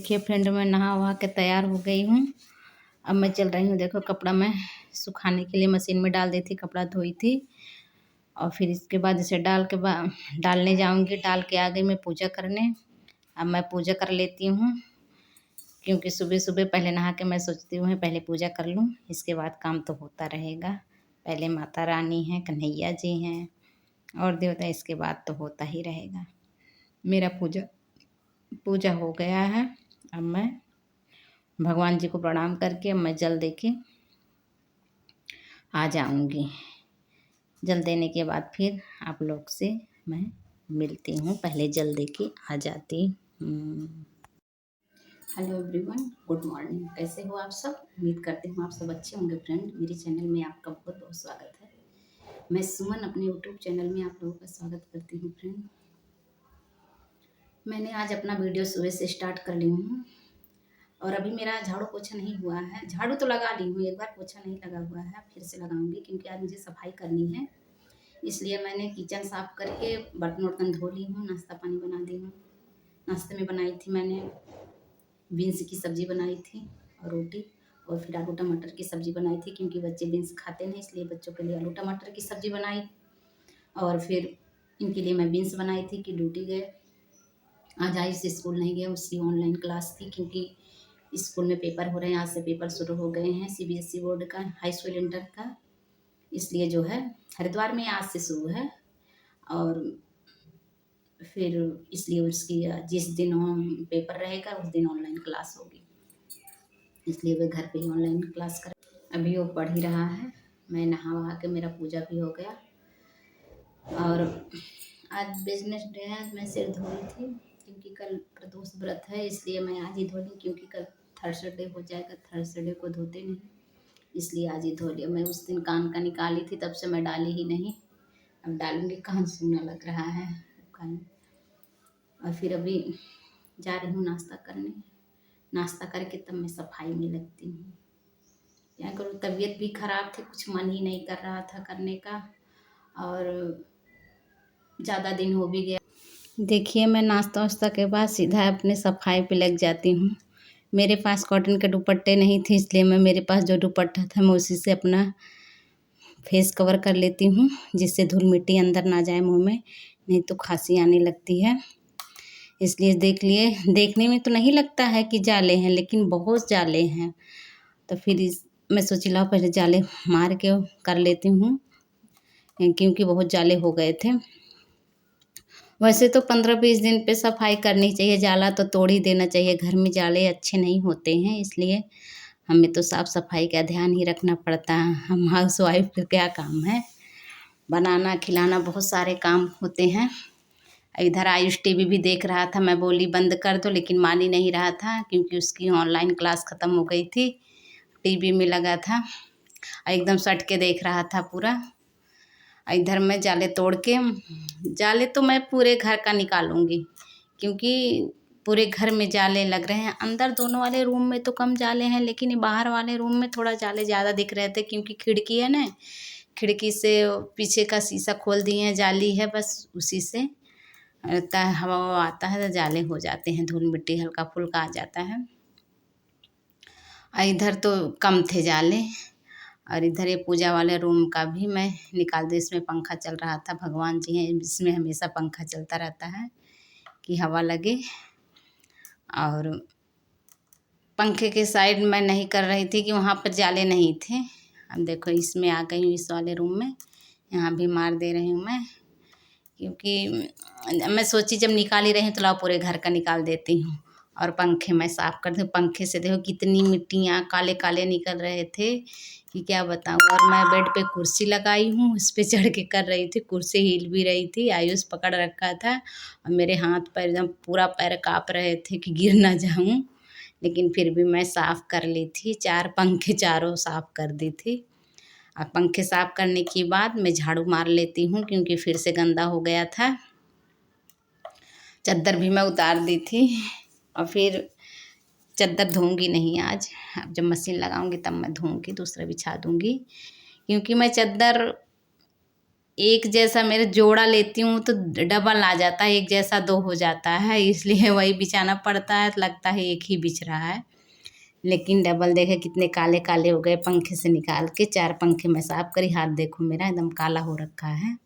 देखिए फ्रेंड, मैं नहा वहा के तैयार हो गई हूँ। अब मैं चल रही हूँ, देखो कपड़ा मैं सुखाने के लिए मशीन में डाल दी थी, कपड़ा धोई थी। और फिर इसके बाद इसे डालने जाऊँगी। डाल के आ गई मैं पूजा करने। अब मैं पूजा कर लेती हूँ, क्योंकि सुबह सुबह पहले नहा के मैं सोचती हूँ पहले पूजा कर लूँ, इसके बाद काम तो होता रहेगा। पहले माता रानी हैं, कन्हैया जी हैं और देवता, इसके बाद तो होता ही रहेगा। मेरा पूजा हो गया है। अब मैं भगवान जी को प्रणाम करके अब मैं जल दे के आ जाऊंगी। जल देने के बाद फिर आप लोग से मैं मिलती हूँ। पहले जल दे के आ जाती हूँ। Hello everyone, good morning. कैसे हो आप सब? उम्मीद करती हूँ आप सब अच्छे होंगे। फ्रेंड, मेरे चैनल में आपका बहुत बहुत स्वागत है। मैं सुमन अपने यूट्यूब चैनल में आप लोगों का स्वागत करती हूँ। फ्रेंड, मैंने आज अपना वीडियो सुबह से स्टार्ट कर ली हूँ और अभी मेरा झाड़ू पोछा नहीं हुआ है। झाड़ू तो लगा ली हूँ, एक बार पोछा नहीं लगा हुआ है, फिर से लगाऊंगी क्योंकि आज मुझे सफाई करनी है। इसलिए मैंने किचन साफ करके बर्तन वर्तन धो ली हूँ, नाश्ता पानी बना दी हूँ। नाश्ते में बनाई थी मैंने बीन्स की सब्ज़ी बनाई थी और रोटी, और फिर आलू टमाटर की सब्ज़ी बनाई थी क्योंकि बच्चे बीन्स खाते नहीं, इसलिए बच्चों के लिए आलू टमाटर की सब्ज़ी बनाई। और फिर इनके लिए मैं बीन्स बनाई थी कि ड्यूटी गए। आज आयुष स्कूल नहीं गया, उसकी ऑनलाइन क्लास थी क्योंकि स्कूल में पेपर हो रहे हैं। आज से पेपर शुरू हो गए हैं सीबीएसई बोर्ड का, हाई स्कूल इंटर का। इसलिए जो है हरिद्वार में आज से शुरू है और फिर इसलिए उसकी जिस दिन पेपर रहेगा उस दिन ऑनलाइन क्लास होगी, इसलिए वे घर पे ही ऑनलाइन क्लास कर। अभी वो पढ़ ही रहा है। मैं नहा वहा के मेरा पूजा भी हो गया और आज बिजनेस डे है। मैं सिर धोई थी क्योंकि कल प्रदोष व्रत है, इसलिए मैं आज ही धो ली क्योंकि कल थर्सडे हो जाएगा। थर्सडे को धोते नहीं, इसलिए आज ही धो लिया। मैं उस दिन कान का निकाली थी, तब से मैं डाली ही नहीं। अब डालूंगी, कान सूना लग रहा है कान। और फिर अभी जा रही हूँ नाश्ता करने। नाश्ता करके तब मैं सफाई में लगती हूँ। क्या करूँ, तबीयत भी खराब थी, कुछ मन ही नहीं कर रहा था करने का और ज़्यादा दिन हो भी गया। देखिए, मैं नाश्ता वास्ता के बाद सीधा अपने सफाई पे लग जाती हूँ। मेरे पास कॉटन के दुपट्टे नहीं थे, इसलिए मैं मेरे पास जो दुपट्टा था मैं उसी से अपना फेस कवर कर लेती हूँ, जिससे धूल मिट्टी अंदर ना जाए मुंह में, नहीं तो खांसी आने लगती है। इसलिए देखने में तो नहीं लगता है कि जाले हैं, लेकिन बहुत जाले हैं। तो फिर मैं सोची लाओ पहले जाले मार के कर लेती हूँ, क्योंकि बहुत जाले हो गए थे। वैसे तो 15-20 दिन पे सफाई करनी चाहिए, जाला तो तोड़ ही देना चाहिए। घर में जाले अच्छे नहीं होते हैं, इसलिए हमें तो साफ़ सफाई का ध्यान ही रखना पड़ता है। हम हाउस वाइफ का क्या काम है, बनाना खिलाना बहुत सारे काम होते हैं। इधर आयुष टीवी भी देख रहा था, मैं बोली बंद कर दो, लेकिन मान ही नहीं रहा था क्योंकि उसकी ऑनलाइन क्लास ख़त्म हो गई थी। टीवी में लगा था, एकदम सट के देख रहा था पूरा। इधर मैं जाले तोड़ के, जाले तो मैं पूरे घर का निकालूंगी क्योंकि पूरे घर में जाले लग रहे हैं। अंदर दोनों वाले रूम में तो कम जाले हैं, लेकिन बाहर वाले रूम में थोड़ा जाले ज़्यादा दिख रहे थे क्योंकि खिड़की है ना, खिड़की से पीछे का शीशा खोल दिए हैं, जाली है, बस उसी से हवा आता है तो जाले हो जाते हैं, धूल मिट्टी हल्का फुल्का आ जाता है। इधर तो कम थे जाले। और इधर ये पूजा वाले रूम का भी मैं निकाल दी, इसमें पंखा चल रहा था। भगवान जी हैं, इसमें हमेशा पंखा चलता रहता है कि हवा लगे। और पंखे के साइड मैं नहीं कर रही थी कि वहाँ पर जाले नहीं थे। अब देखो इसमें आ गई हूँ, इस वाले रूम में, यहाँ भी मार दे रही हूँ मैं, क्योंकि मैं सोची जब निकाल ही रही हूँ तो लाओ पूरे घर का निकाल देती हूँ। और पंखे मैं साफ़ कर दूँ। पंखे से देखो कितनी मिट्टियाँ काले काले निकल रहे थे कि क्या बताऊँ। और मैं बेड पे कुर्सी लगाई हूँ, उस पर चढ़ के कर रही थी, कुर्सी हिल भी रही थी, आयुष पकड़ रखा था और मेरे हाथ पैर एकदम पूरा पैर काँप रहे थे कि गिर ना जाऊँ, लेकिन फिर भी मैं साफ़ कर ली थी। 4 पंखे चारों साफ़ कर दी थी। अब पंखे साफ़ करने के बाद मैं झाड़ू मार लेती हूँ क्योंकि फिर से गंदा हो गया था। चद्दर भी मैं उतार दी थी और फिर चद्दर धोऊंगी नहीं आज। अब जब मशीन लगाऊंगी तब मैं धोऊंगी, दूसरा बिछा दूंगी, क्योंकि मैं चद्दर एक जैसा मेरे जोड़ा लेती हूँ तो डबल आ जाता है, एक जैसा दो हो जाता है, इसलिए वही बिछाना पड़ता है। तो लगता है एक ही बिछ रहा है, लेकिन डबल देखे कितने काले काले हो गए पंखे से निकाल के। 4 पंखे मैं साफ करी, हाथ देखो मेरा एकदम काला हो रखा है।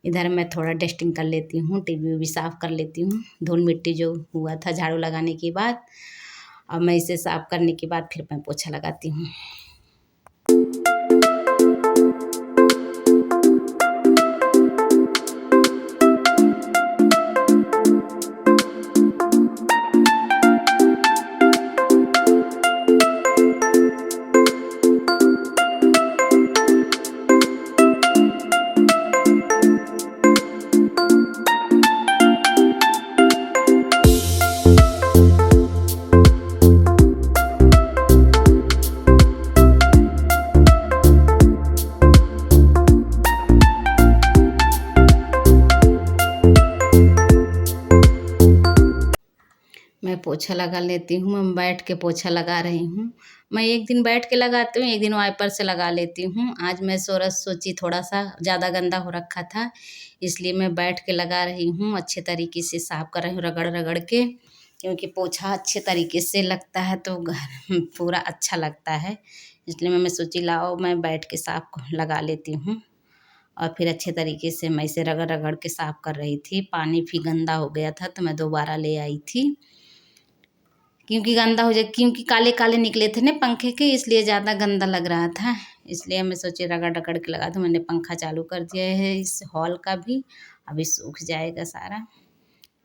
इधर मैं थोड़ा डस्टिंग कर लेती हूँ, टीवी भी साफ कर लेती हूँ। धूल मिट्टी जो हुआ था झाड़ू लगाने के बाद, अब मैं इसे साफ करने के बाद फिर मैं पोछा लगाती हूँ। मैं पोछा लगा लेती हूँ। मैं बैठ के पोछा लगा रही हूँ। मैं एक दिन बैठ के लगाती हूँ, एक दिन वाइपर से लगा लेती हूँ। आज मैं सोची थोड़ा सा ज़्यादा गंदा हो रखा था, इसलिए मैं बैठ के लगा रही हूँ। अच्छे तरीके से साफ कर रही हूँ रगड़ रगड़ के, क्योंकि पोछा अच्छे तरीके से लगता है तो घर पूरा अच्छा लगता है। इसलिए मैं सोची लाओ मैं बैठ के साफ लगा लेती हूँ। और फिर अच्छे तरीके से मैं इसे रगड़ रगड़ के साफ कर रही थी। पानी भी गंदा हो गया था तो मैं दोबारा ले आई थी, क्योंकि गंदा हो जाए, क्योंकि काले काले निकले थे ना पंखे के, इसलिए ज़्यादा गंदा लग रहा था। इसलिए मैं सोची रगड़ रगड़ के लगा दूँ। मैंने पंखा चालू कर दिया है इस हॉल का भी, अभी सूख जाएगा सारा।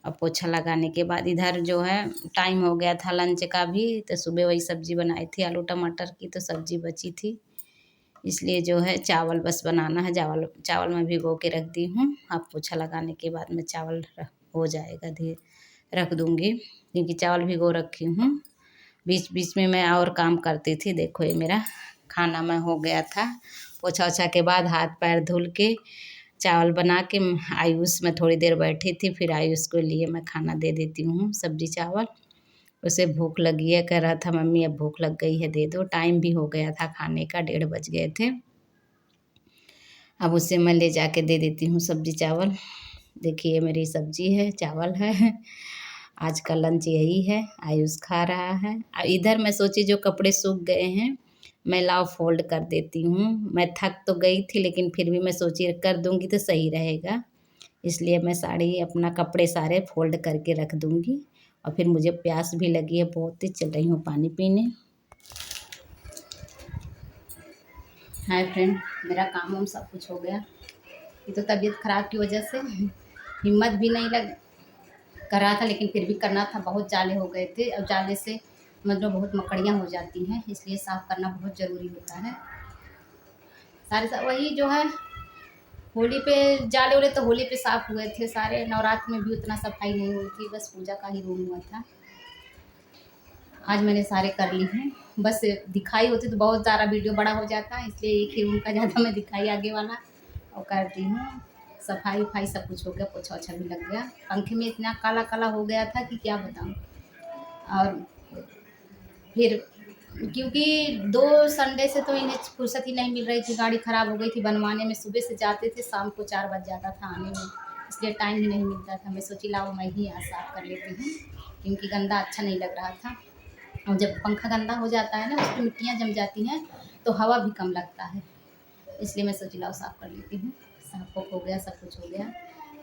अब पोछा लगाने के बाद इधर जो है टाइम हो गया था लंच का भी, तो सुबह वही सब्जी बनाई थी आलू टमाटर की, तो सब्जी बची थी, इसलिए जो है चावल बस बनाना है। चावल मैं भिगो के रख दी हूँ। अब पोछा लगाने के बाद में चावल हो जाएगा, धीरे रख दूँगी, क्योंकि चावल भिगो रखी हूँ। बीच बीच में मैं और काम करती थी। देखो ये मेरा खाना में हो गया था। पोछा ओछा के बाद हाथ पैर धुल के चावल बना के आयुष में थोड़ी देर बैठी थी, फिर आयुष को लिए मैं खाना दे देती हूँ, सब्जी चावल। उसे भूख लगी है, कह रहा था मम्मी अब भूख लग गई है दे दो। टाइम भी हो गया था खाने का, 1:30 बज गए थे। अब उसे मैं ले जाके दे देती हूँ सब्जी चावल। देखिए मेरी सब्जी है, चावल है, आज का लंच यही है। आयुष खा रहा है। इधर मैं सोची जो कपड़े सूख गए हैं मैं लाओ फोल्ड कर देती हूँ। मैं थक तो गई थी, लेकिन फिर भी मैं सोची कर दूँगी तो सही रहेगा, इसलिए मैं साड़ी अपना कपड़े सारे फोल्ड करके रख दूँगी। और फिर मुझे प्यास भी लगी है बहुत, तेज चल रही हूँ पानी पीने। हाय फ्रेंड, मेरा काम वाम सब कुछ हो गया। ये तो तबीयत ख़राब की वजह से हिम्मत भी नहीं लग कर रहा था, लेकिन फिर भी करना था। बहुत जाले हो गए थे, और जाले से मतलब बहुत मकड़ियाँ हो जाती हैं, इसलिए साफ़ करना बहुत ज़रूरी होता है। सारे वही जो है होली पे जाले वाले तो होली पे साफ़ हुए थे सारे। नवरात्र में भी उतना सफाई नहीं हुई थी, बस पूजा का ही रूम हुआ था। आज मैंने सारे कर ली हैं। बस दिखाई होती तो बहुत ज़्यादा वीडियो बड़ा हो जाता है, इसलिए एक ही रूम का ज़्यादा मैं दिखाई आगे वाला और कर दी हूँ। सफाई उफाई सब कुछ हो गया, पोछा ओछा भी लग गया। पंखे में इतना काला काला हो गया था कि क्या बताऊँ। और फिर क्योंकि 2 संडे से तो इन्हें फुर्सत ही नहीं मिल रही थी, गाड़ी ख़राब हो गई थी बनवाने में। सुबह से जाते थे, शाम को 4 बज जाता था आने में, इसलिए टाइम ही नहीं मिलता था। मैं सोची लाओ मैं ही आज साफ़ कर लेती हूँ, क्योंकि गंदा अच्छा नहीं लग रहा था। और जब पंखा गंदा हो जाता है ना, उसमें मिट्टियाँ जम जाती हैं तो हवा भी कम लगता है, इसलिए मैं सोची लाओ साफ़ कर लेती हूँ। साफ़ हो गया, सब कुछ हो गया।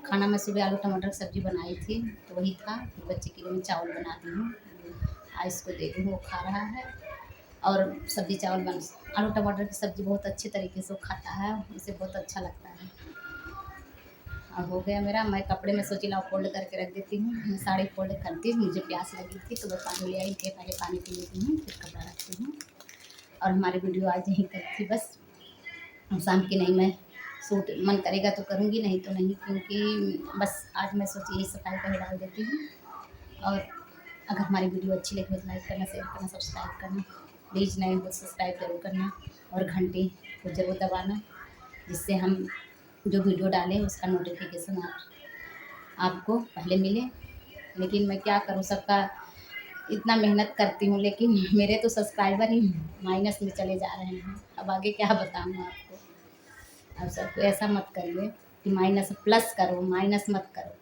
खाना मैं सुबह आलू टमाटर की सब्ज़ी बनाई थी तो वही था। फिर बच्चे के लिए मैं चावल बनाती हूँ, आयुष को देती हूँ, वो खा रहा है। और सब्ज़ी चावल बन आलू टमाटर की सब्ज़ी बहुत अच्छे तरीके से वो खाता है, उसे बहुत अच्छा लगता है। और हो गया मेरा। मैं कपड़े में सोची लाओ फोल्ड करके रख देती हूँ। मैं साड़ी फोल्ड करती हूँ, मुझे प्यास लगी थी तो मैं पानी ले आई थी, पहले पानी पी लेती हूँ फिर कपड़ा रखती हूँ। और हमारी वीडियो आज यहीं तक थी बस। शाम की नहीं, मैं सूट मन करेगा तो करूँगी, नहीं तो नहीं, क्योंकि बस आज मैं सोची यही सफाई का ही डाल देती हूँ। और अगर हमारी वीडियो अच्छी लगी हो तो लाइक करना, शेयर करना, सब्सक्राइब करना। प्लीज़ नए हो तो सब्सक्राइब जरूर करना, और घंटी को ज़रूर दबाना, जिससे हम जो वीडियो डालें उसका नोटिफिकेशन आपको पहले मिले। लेकिन मैं क्या करूँ, सबका इतना मेहनत करती हूँ, लेकिन मेरे तो सब्सक्राइबर ही माइनस में चले जा रहे हैं। अब आगे क्या बताऊँ आपको। आप सबको ऐसा मत करिए कि माइनस प्लस करो, माइनस मत करो।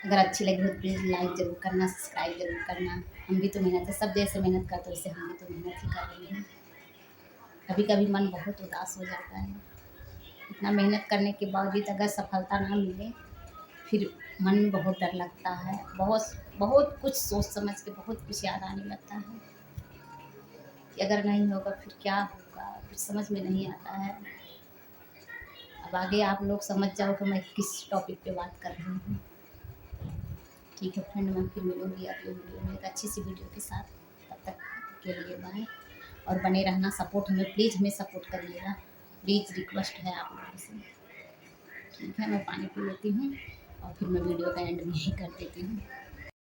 अगर अच्छी लगी हो तो प्लीज़ लाइक ज़रूर करना, सब्सक्राइब ज़रूर करना। हम भी तो मेहनत है, सब जैसे मेहनत करते वैसे हम भी तो मेहनत ही कर रहे हैं। कभी कभी मन बहुत उदास हो जाता है, इतना मेहनत करने के बावजूद अगर सफलता ना मिले फिर मन में बहुत डर लगता है, बहुत बहुत कुछ सोच समझ के बहुत कुछ याद आने लगता है कि अगर नहीं होगा फिर क्या होगा, कुछ समझ में नहीं आता है। अब आगे आप लोग समझ जाओ कि मैं किस टॉपिक पे बात कर रही हूँ। ठीक है फ्रेंड, मैं फिर मिलूँगी अगले वीडियो में एक अच्छी सी वीडियो के साथ। तब तक के लिए बाय। और बने रहना, सपोर्ट हमें सपोर्ट करिएगा, प्लीज़ रिक्वेस्ट है आप लोगों से। ठीक है, मैं पानी पी लेती हूँ और फिर मैं वीडियो का एंड भी कर देती हूँ।